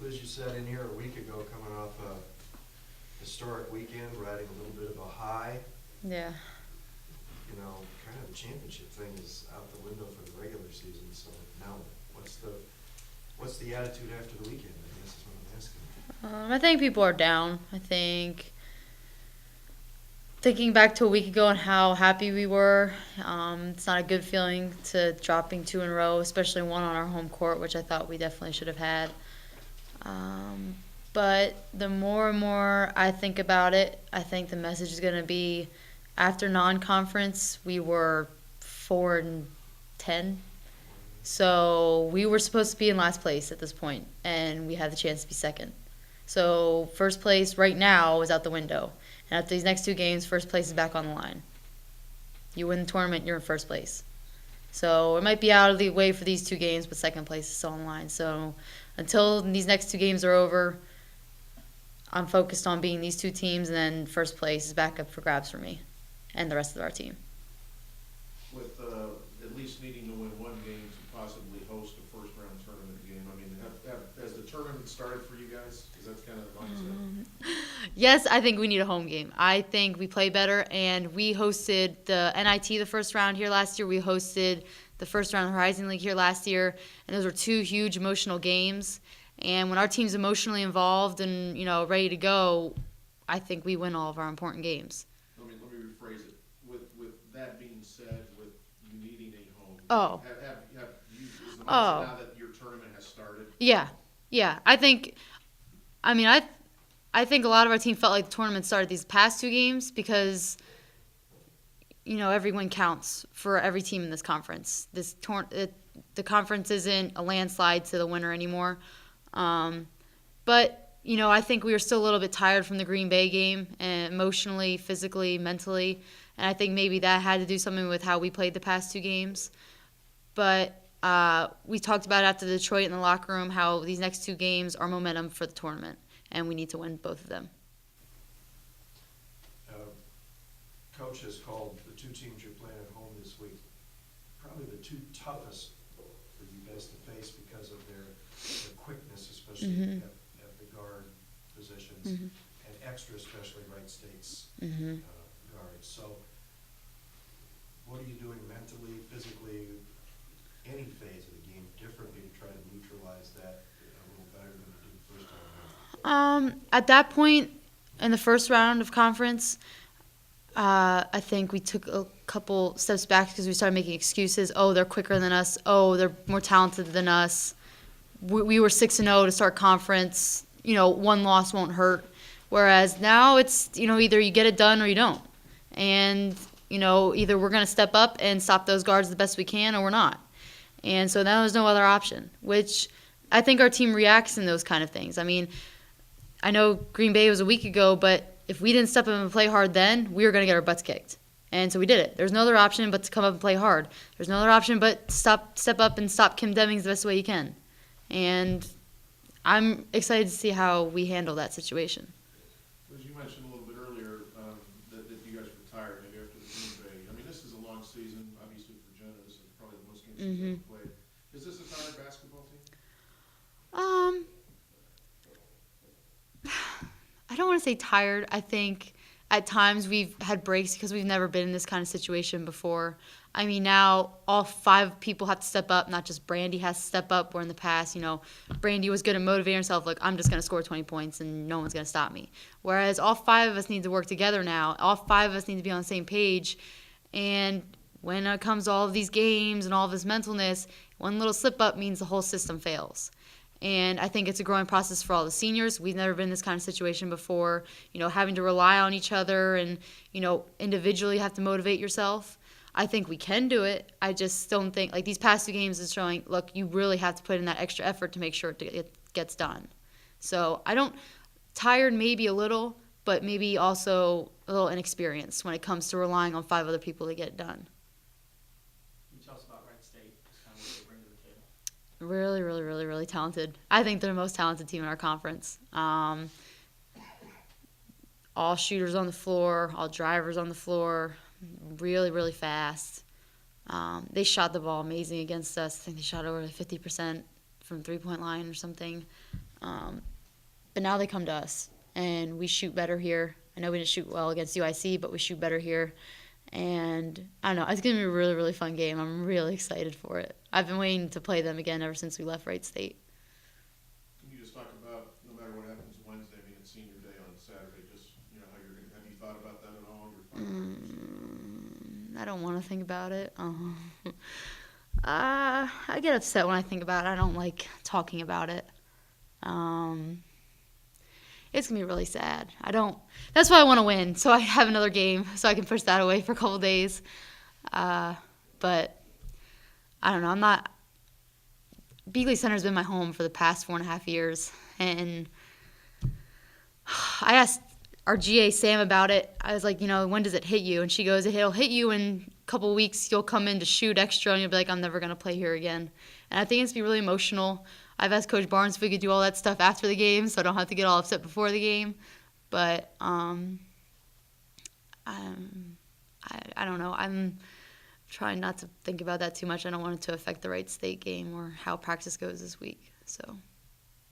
Liz, you sat in here a week ago coming off a historic weekend, riding a little bit of a high. Yeah. You know, kind of the championship thing is out the window for the regular season, so now what's the attitude after the weekend, I guess is what I'm asking. I think people are down. I think thinking back to a week ago and how happy we were, it's not a good feeling to dropping two in a row, especially one on our home court, which I thought we definitely should have had. But the more and more I think about it, I think the message is going to be after non-conference, we were 4-10. So we were supposed to be in last place at this point, and we had the chance to be second. So first place right now is out the window. And after these next two games, first place is back on the line. You win the tournament, you're in first place. So it might be out of the way for these two games, but second place is still on the line. So until these next two games are over, I'm focused on beating these two teams, and then first place is back up for grabs for me and the rest of our team. With at least needing to win one game to possibly host a first-round tournament game, I mean, has the tournament started for you guys? Because that's kind of the mindset. Yes, I think we need a home game. I think we play better, and we hosted the NIT the first round here last year. We hosted the first round of the Horizon League here last year, and those were two huge emotional games. And when our team's emotionally involved and, ready to go, I think we win all of our important games. Let me rephrase it. With that being said, with you needing a home, Oh. have you, is the mindset Oh. now that your tournament has started? Yeah. I think a lot of our team felt like the tournament started these past two games because, every win counts for every team in this conference. The conference isn't a landslide to the winner anymore. But, I think we were still a little bit tired from the Green Bay game, emotionally, physically, mentally. And I think maybe that had to do something with how we played the past two games. But we talked about after Detroit in the locker room how these next two games are momentum for the tournament, and we need to win both of them. Coach has called the two teams you're playing at home this week probably the two toughest for you guys to face because of their quickness, especially at the guard positions, and extra, especially Wright State's guards. So what are you doing mentally, physically, any phase of the game differently to try to neutralize that a little better than you did the first time around? At that point in the first round of conference, I think we took a couple steps back because we started making excuses. Oh, they're quicker than us. Oh, they're more talented than us. We were 6-0 to start conference. One loss won't hurt. Whereas now it's, either you get it done or you don't. And, either we're going to step up and stop those guards the best we can or we're not. And so now there's no other option, which I think our team reacts in those kind of things. I mean, I know Green Bay was a week ago, but if we didn't step up and play hard then, we were going to get our butts kicked. And so we did it. There's no other option but to come up and play hard. There's no other option but step up and stop Kim Demings the best way you can. And I'm excited to see how we handle that situation. As you mentioned a little bit earlier, that you guys retired maybe after the Green Bay. I mean, this is a long season, obviously for Jenna. This is probably the most games she's ever played. Is this a tired basketball team? I don't want to say tired. I think at times we've had breaks because we've never been in this kind of situation before. I mean, now all 5 people have to step up, not just Brandy has to step up, where in the past, Brandy was good at motivating herself, like, I'm just going to score 20 points and no one's going to stop me. Whereas all 5 of us need to work together now. All 5 of us need to be on the same page. And when it comes to all of these games and all of this mentalness, one little slip-up means the whole system fails. And I think it's a growing process for all the seniors. We've never been in this kind of situation before, having to rely on each other and, individually have to motivate yourself. I think we can do it. I just don't think, like, these past 2 games is showing, look, you really have to put in that extra effort to make sure it gets done. So tired maybe a little, but maybe also a little inexperienced when it comes to relying on 5 other people to get it done. Tell us about Wright State, just kind of what they bring to the table. Really, really, really, really talented. I think they're the most talented team in our conference. All shooters on the floor, all drivers on the floor, really, really fast. They shot the ball amazing against us. I think they shot over 50% from three-point line or something. But now they come to us, and we shoot better here. I know we didn't shoot well against UIC, but we shoot better here. And I don't know, it's going to be a really, really fun game. I'm really excited for it. I've been waiting to play them again ever since we left Wright State. Can you just talk about, no matter what happens Wednesday, I mean, it's senior day on Saturday, just, you know, how you're going to, have you thought about that at all? I don't want to think about it. I get upset when I think about it. I don't like talking about it. It's going to be really sad. That's why I want to win, so I have another game, so I can push that away for a couple days. But I don't know. Beagley Center's been my home for the past 4.5 years, and I asked our GA Sam about it. I was like, when does it hit you? And she goes, it'll hit you in a couple of weeks. You'll come in to shoot extra, and you'll be like, I'm never going to play here again. And I think it's going to be really emotional. I've asked Coach Barnes if we could do all that stuff after the game, so I don't have to get all upset before the game. But I don't know. I'm trying not to think about that too much. I don't want it to affect the Wright State game or how practice goes this week. So.